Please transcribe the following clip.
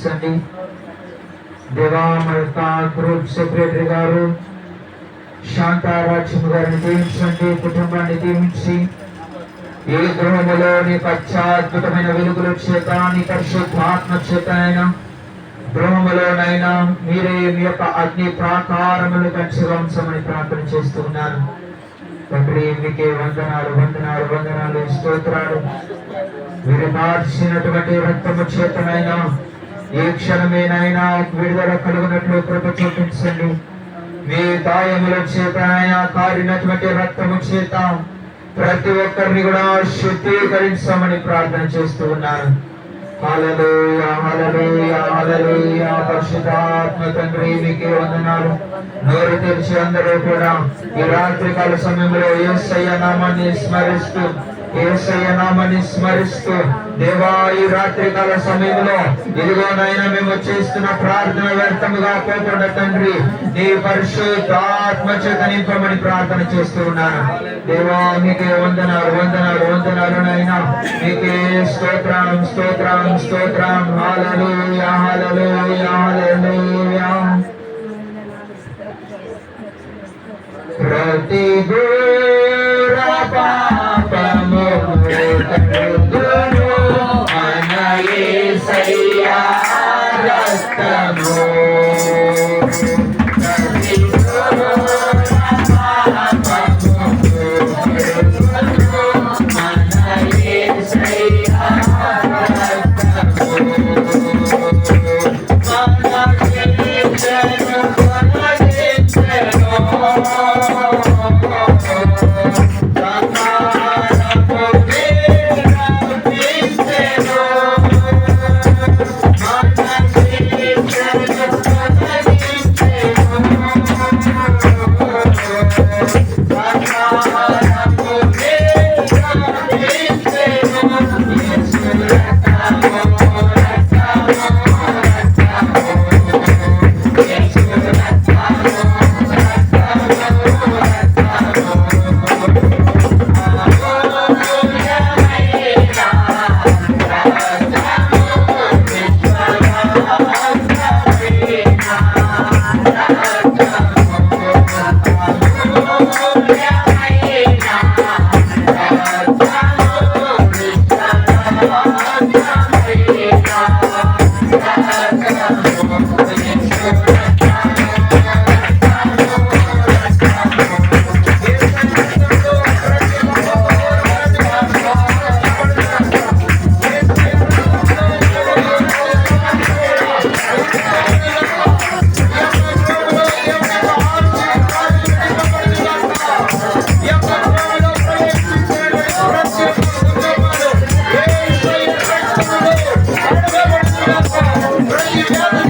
దీవించండి దేవా. మరి గ్రూప్ సెక్రటరీ గారు శాంతారాజ్యం గారిని దీవించండి, కుటుంబాన్ని దీవించి ఈ గృహములో నీకు అత్యద్భుతమైన వెలుగుల చేత నీ పరిశుద్ధాత్మ చేత అయినా గృహములోనైనా మీరే మీ యొక్క అగ్ని ప్రాకారములు కంచి వంశమని ప్రార్థన చేస్తూ ఉన్నాను తండ్రి. మీకే వందనాలు వందనాలు వందనాలు స్తోత్రాలు. మీరు మార్చినటువంటి రక్తము చేతనైనా ఏ క్షణమేనైనా విడుదల కలుగునట్లు కృప చూపించండి. మీ గాయముల చేతనైనా కారినటువంటి రక్తము చేత ప్రతి ఒక్కరిని కూడా శుద్ధీకరించమని ప్రార్థన చేస్తూ ఉన్నారు. హల్లెలూయా హల్లెలూయా హల్లెలూయా. పరిశుద్ధాత్మ తండ్రి మీకే వందనాలు. నోరు తెరిచి అందరూ కూడా ఈ రాత్రికాల సమయంలో యేసయ్య నామాన్ని స్మరిస్తూ యేసయ్య నామాన్ని స్మరిస్తూ దేవా ఈ రాత్రికాల సమయంలో ఇదిగోనైనా మేము చేస్తున్న ప్రార్థన వ్యర్థముగా పోకుండా తండ్రి నీ పరిశుద్ధాత్మ చేత నింపమని ప్రార్థన చేస్తూ ఉన్నాను దేవా. మీకే వందనాలు వందనాలు వందనాలు నైనా. మీకే స్తోత్రం స్తోత్రం స్తోత్రం. హల్లెలూయా హల్లెలూయా హల్లెలూయా. ప్రతి ఘోర పాపము కడుగును మన యేసయ్య రక్తము. ప్రతి ఘోర పాపము కడుగును మన యేసయ్య రక్తము. Together.